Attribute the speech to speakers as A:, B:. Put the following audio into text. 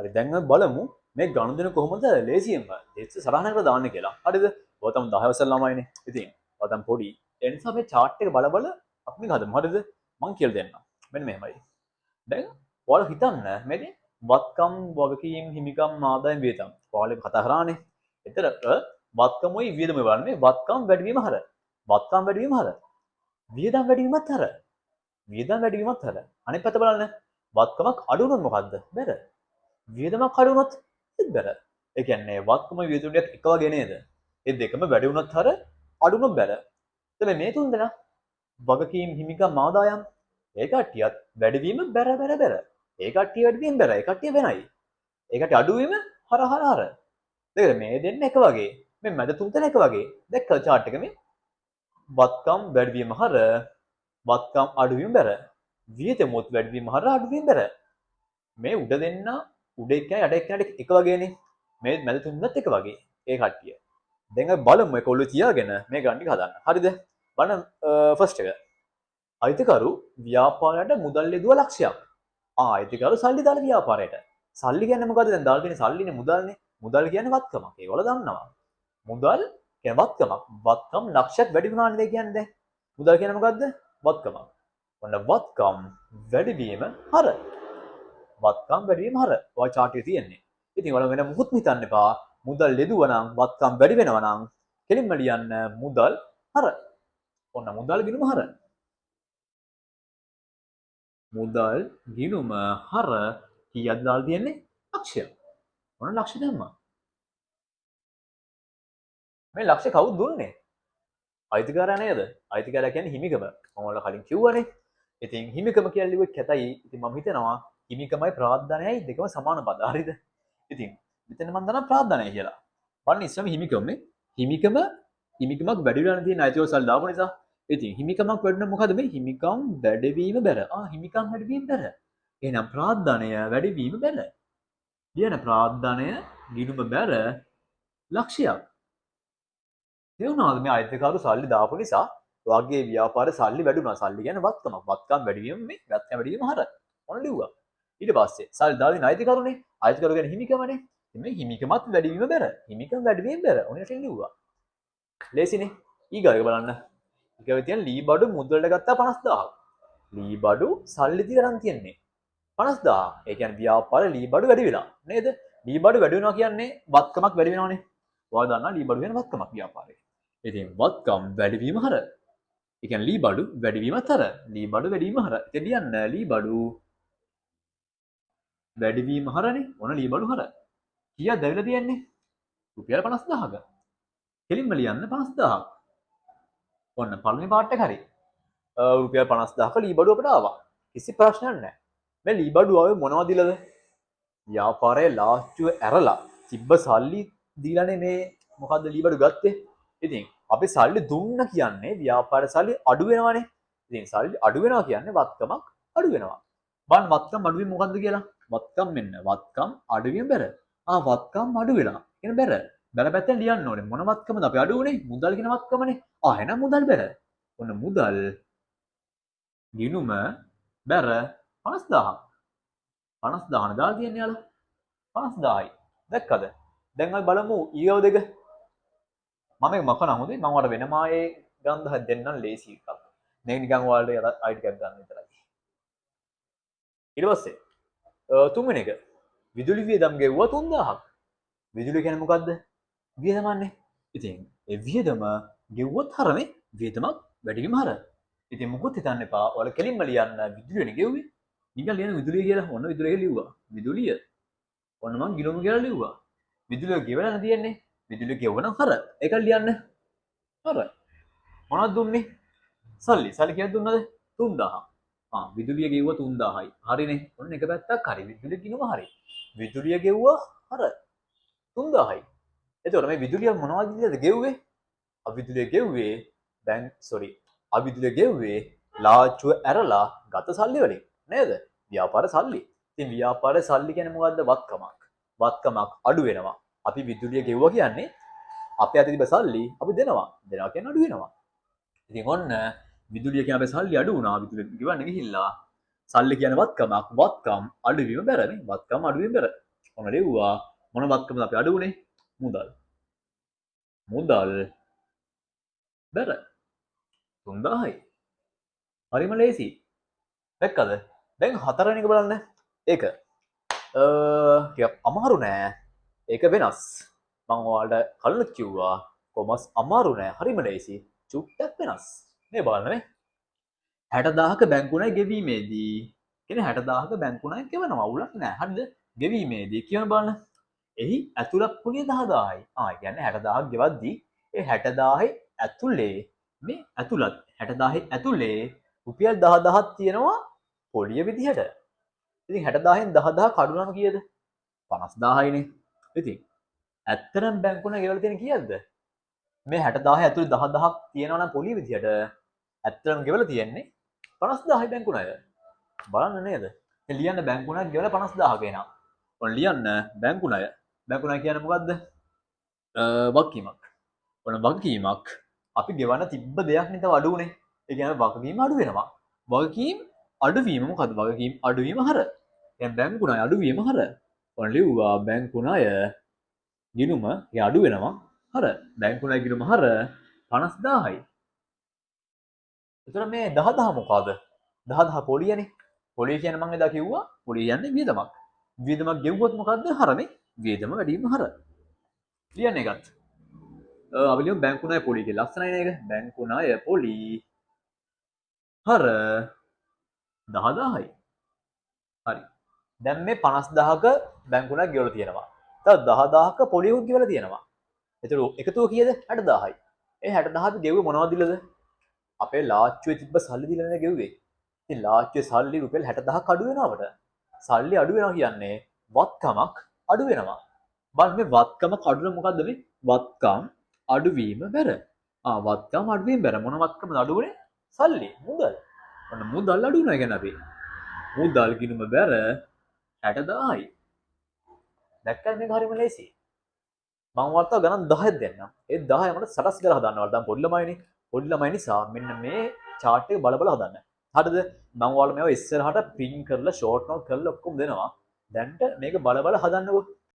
A: හරි දැන් අපි බලමු මේ ගනුදෙනු කොහොමද ලේසියෙන්ම දෙස්ස සරහනකට දාන්න කියලා. හරිද? ඔය තමයි 10 වසර ළමයිනේ. ඉතින් ඔය තමයි පොඩි. ඒ නිසා මේ chart එක බල බල අපි මේක හදමු. හරිද? මං කියලා දෙන්නම්. මෙන්න මෙහෙමයි. දැන් ඔයාලා හිතන්න මේක වත්කම් වගකීම් හිමිකම් ආදායම් වියදම්. ඔයාලා කතා කරානේ. එතන වත්කමයි වියදමයි බලන්නේ. වත්කම් වැඩිවීම හර. වත්කම් වැඩිවීම හර. වියදම් වැඩිවීමත් හර. වියදම් වැඩිවීමත් හර. අනිත් පැත්ත බලන්න. වත්කමක් අඩු වුණොත් මොකද්ද? බැර. වියදමක් අඩු වුණොත් ඒත් බැර. ඒ කියන්නේ වත්කම වියදමත් එක වගේ නේද? ඒ දෙකම වැඩි වුණොත් හර අඩු වුණොත් බැර. එතන මේ තුන් දෙනා වගකීම් හිමිකම් ආදායම් ඒ කට්ටියත් වැඩිවීම බැර බැර බැර. ඒ කට්ටිය වැඩිවීම බැර. ඒ කට්ටිය වෙනයි. ඒ කට්ටිය අඩුවීම හර හර හර. දෙක මේ දෙන්න එක වගේ. මේ මැද තුන් දෙනා එක වගේ. දැක්කද chart එක මේ? වත්කම් වැඩිවීම හර වත්කම් අඩුවීම බැර. වියදමොත් වැඩිවීම හර අඩුවීම බැර. මේ උඩ දෙන්න උඩ එක්කයි යට එක්කයි එක වගේනේ. මේ මැද තුන් දෙනාත් එක වගේ. ඒ කට්ටිය. දැන් අපි බලමු ඒක ඔළුවේ තියාගෙන මේ ගන්න ටික හදන්න. හරිද? බලන්න ෆස්ට් එක. අයිතිකරු ව්‍යාපාරයට මුදල් යෙදුව ලක්ෂයක්. අයිතිකරු සල්ලි දාලා ව්‍යාපාරයට. සල්ලි කියන්නේ මොකද්ද? දැන් දාලා තියෙන සල්ලිනේ මුදල්නේ. මුදල් කියන්නේ වත්කමක්. ඒගොල්ලෝ දන්නවා. මුදල් කියන්නේ වත්කමක්. වත්කම් ලක්ෂයක් වැඩි වුණානේ දැන් කියන්නේ දැන්. මුදල් කියන්නේ මොකද්ද? වත්කමක්. ඔන්න වත්කම් වැඩිවීම හර. වත්කම් වැඩිවීම හර. ඔය chart එකේ තියෙන්නේ. ඉතින් ඔයාලා වෙන මුකුත් හිතන්න එපා. මුදල් යෙදුවා නම් වත්කම් වැඩි වෙනවා නම් කෙලින්ම ලියන්න මුදල් හර. ඔන්න මුදල් ගිණුම හර. මුදල් ගිණුම හර කීයක්ද දාලා තියෙන්නේ? ලක්ෂයක්. ඔන්න ලක්ෂ දැම්මා. මේ ලක්ෂ කවුද දුන්නේ? අයිතිකාරයා නේද? අයිතිකාරයා කියන්නේ හිමිකම. මම ඔයාලා කලින් කිව්වනේ. ඉතින් හිමිකම කියලා ලිව්වෙත් කැතයි. ඉතින් මම හිතනවා හිමිකමයි ප්‍රාර්ථනයයි දෙකම සමාන පද. හරිද? ඉතින් මෙතන මම දන්නා ප්‍රාර්ථනය කියලා. බලන්න ඉස්සම හිමිකම හිමිකමක් වැඩි වෙලා තියෙන අයිතිවසල් දාපු නිසා ඉතින් හිමිකමක් වැඩි වෙන මොකද මේ හිමිකම් වැඩිවීම බැර. හිමිකම් වැඩිවීම බැර. එහෙනම් ප්‍රාර්ථනය වැඩිවීම බැර. ලියන ප්‍රාර්ථනය ගිණුම බැර ලක්ෂයක්. තේරුණාද මේ අයිතිකාරු සල්ලි දාපු නිසා ඔයාගේ ව්‍යාපාරේ සල්ලි වැඩි වුණා. සල්ලි කියන්නේ වත්කමක්. වත්කම් වැඩිවීම මේ වත්කම් වැඩිවීම හර. මොන ලිව්වා. ඊට පස්සේ සල්ලි දාලා අයිතිකරුනේ. අයිතිකරු කියන්නේ හිමිකමනේ. මේ හිමිකමත් වැඩිවීම බැර. හිමිකම් වැඩිවීම බැර. ඔන්න ඒක ලිව්වා. ලේසිනේ. ඊගාව එක බලන්න. ඊගාවේ තියෙන ලී බඩු මුදලට ගත්තා 50000ක්. ලී බඩු සල්ලි තියලා නම් තියන්නේ 50000. ඒ කියන්නේ ව්‍යාපාරේ ලී බඩු වැඩි වෙලා නේද? ලී බඩු වැඩි වෙනවා කියන්නේ වත්කමක් වැඩි වෙනවනේ. ඔයාලා දන්නා ලී බඩු කියන වත්කමක් ව්‍යාපාරේ. ඉතින් වත්කම් වැඩිවීම හර. ඒ කියන්නේ ලී බඩු වැඩිවීමත් හර. ලී බඩු වැඩිවීම හර. ඉතින් ලියන්න ලී බඩු වැඩිවීම හරනේ. ඔන්න ලී බඩු හර. කීයක්ද ඇවිල්ලා තියන්නේ? රුපියල් 50000ක. කෙලින්ම ලියන්න 50000ක්. ඔන්න පළවෙනි පාර්ට් එක හරි. රුපියල් 50000ක ලී බඩුව අපිට ආවා. කිසි ප්‍රශ්නයක් නැහැ. මේ ලී බඩුව ආවේ මොනවද දීලාද? ව්‍යාපාරයේ ලාස්ට්ුව ඇරලා තිබ්බ සල්ලි දීලානේ මේ මොකද්ද ලී බඩු ගත්තේ. ඉතින් අපි සල්ලි දුන්න කියන්නේ ව්‍යාපාර සල්ලි අඩු වෙනවනේ. ඉතින් සල්ලි අඩු වෙනවා කියන්නේ වත්කමක් අඩු වෙනවා. බලන්න වත්කම් අඩු වෙන්නේ මොකද්ද කියලා. වත්කම් මෙන්න වත්කම් අඩු වීම බැර. වත්කම් අඩු වෙලා. කියන බැර. බැර පැත්තෙන් ලියන්න ඕනේ. මොන වත්කමද අපි අඩු වුනේ? මුදල් කියන වත්කමනේ. එහෙනම් මුදල් බැර. ඔන්න මුදල් ගිණුම බැර 50000ක්. 50000 දාලා තියන්නේ යාළුවා. 50000යි. දැක්කද? දැන් අපි බලමු ඊයව දෙක. මම මේක මකන හොඳේ. මම ඔයාලට වෙනම ආයේ ගන්න හද දෙන්නම් ලේසි එකක්. මේක නිකන් ඔයාලට අයිටි එකක් ගන්න විතරයි. ඊට පස්සේ තුන්වෙනි එක විදුලි වියදම් ගෙවුවා 3000ක්. විදුලි කියන්නේ මොකද්ද? වියදමන්නේ. ඉතින් ඒ වියදම ගෙවුවොත් හරනේ වියදමක් වැඩිවීම හර. ඉතින් මොකොත් හිතන්න එපා. ඔයාලා කෙලින්ම ලියන්න විදුලියනේ ගෙව්වේ. නිකන් ලියන විදුලිය කියලා. ඔන්න විදුලිය ලිව්වා. විදුලිය. ඔන්න මං ගිණුම කියලා ලිව්වා. විදුලිය ගෙවලා තියෙන්නේ. විදුලිය ගෙවුවනම් හර. ඒක ලියන්න. හර. මොනවද දුන්නේ? සල්ලි. සල්ලි කියලා දුන්නද? 3000. විදුලිය ගෙව්වා 3000යි. හරිනේ. ඔන්න එක පැත්තක් හරි. විදුලිය ගිණුම හරි. විදුලිය ගෙව්වා හර 3000යි. එතකොට මේ විදුලිය මොනවද විදිහද ගෙව්වේ? අවිදුලිය ගෙව්වේ දැන් අවිදුලිය ගෙව්වේ ලාච්චුව ඇරලා ගත සල්ලි වලින් නේද? ව්‍යාපාර සල්ලි. ඉතින් ව්‍යාපාරේ සල්ලි කියන්නේ මොකද්ද? වත්කමක්. වත්කමක් අඩු වෙනවා. අපි විදුලිය ගෙව්වා කියන්නේ අපේ අතේ තිබ්බ සල්ලි අපි දෙනවා. දෙනවා කියන්නේ අඩු වෙනවා. ඉතින් ඔන්න විදුලිය කියන අපේ සල්ලි අඩු වුණා. විදුලිය ගෙවන්න ගිහිල්ලා සල්ලි කියන වත්කමක්. වත්කම් අඩුවීම බැරනේ. වත්කම් අඩුවීම බැර. ඔන්න ලිව්වා මොන වත්කමද අපි අඩු උනේ? මුදල්. මුදල් බැර 3000යි. හරිම ලේසි. දැක්කද? දැන් හතරවෙනි එක බලන්න. ඒක ටිකක් අමාරු නෑ. ඒක වෙනස්. මම ඔයාලට කලින් කිව්වා කොමස් අමාරු නෑ. හරිම ලේසි. චුට්ටක් වෙනස්. මේ බලන්න මේ 60000ක බැංකු ණය ගෙවීමේදී කියන්නේ 60000ක බැංකු ණය ගෙවනවා අවුලක් නෑ. හරිද? ගෙවීමේදී කියන බලන්න. එහි ඇතුළත් වුණේ 10000යි. කියන්නේ 60000ක් ගෙවද්දී ඒ 60000 ඇතුලේ මේ ඇතුළත් 60000 ඇතුලේ රුපියල් 10000ක් තියෙනවා පොලිය විදිහට. ඉතින් 60000න් 10000 කඩුනම කීයද? 50000යිනේ. ඉතින් ඇත්තටම බැංකු ණය ගෙවලා තියෙන කීයද? මේ 60000 ඇතුලේ 10000ක් තියෙනවා නම් පොලිය විදිහට ඇත්තටම ගෙවලා තියෙන්නේ 50000යි බැංකු ණය. බලන්න නේද? ඒ ලියන්න බැංකු ණයක් ගෙවලා 50000ක එනවා. ඔන්න ලියන්න බැංකු ණය. බැංකු ණය කියන්නේ මොකද්ද? වගකීමක්. ඔන්න වගකීමක් අපි ගෙවන්න තිබ්බ දෙයක් නේ තව අඩු උනේ. ඒ කියන්නේ වගකීම අඩු වෙනවා. වගකීම් අඩුවීම මොකද්ද? වගකීම් අඩුවීම හර. දැන් බැංකු ණය අඩුවීම හර. ඔන්න ලිව්වා බැංකු ණය ගිණුම අඩු වෙනවා හර. බැංකු ණය ගිණුම හර 50000යි. එතකොට මේ 10000 මොකද්ද? 10000 පොලියනේ. පොලිය කියන්නේ මම එදා කිව්වා පොලිය කියන්නේ වියදමක්. වියදමක් ගෙවුවොත් මොකද්ද හරනේ? වියදම වැඩි වීම හර. ලියන්න එකත්. අපි ලියමු බැංකු ණය පොලිය කියලා. ලස්සනයි නේද? බැංකු ණය පොලි හර 10000යි. හරි. දැන් මේ 50000ක බැංකු ණයක් ගෙවලා තියෙනවා. තව 10000ක පොලියකුත් ගෙවලා තියෙනවා. එතකොට එකතුව කීයද? 60000යි. ඒ 60000 ගෙවුවේ මොනවද දිලද? අපේ ලාච්චුවේ තිබ්බ සල්ලි දිලා නේද ගෙව්වේ. ඉතින් ලාච්චුවේ සල්ලි රුපියල් 60000ක් අඩු වෙනවා අපට. සල්ලි අඩු වෙනවා කියන්නේ වත්කමක් අඩු වෙනවා. බලන්න මේ වත්කමක් අඩු වෙන මොකද්ද මේ? වත්කම් අඩුවීම බැර. වත්කම් අඩුවීම බැර. මොන වත්කමද අඩු වෙන්නේ? සල්ලි, මුදල්. ඔන්න මුදල් අඩු වෙනවා කියන්නේ අපි. මුදල් ගිණුම බැර 60000යි. දැක්කද මේක හරිම ලේසි. මම වර්තා ගණන් 10ක් දෙන්නම්. ඒ 10 මට සටස් කරලා හදන්න වල දැන් පොඩි ළමයිනේ. පොඩි ළමයි නිසා මෙන්න මේ chart එක බල බල හදන්න. හරිද? මම ඔයාලා මේවා ඉස්සරහට print කරලා short note කරලා ඔක්කොම දෙනවා. දැන්ට මේක බල බල හදන්නකෝ.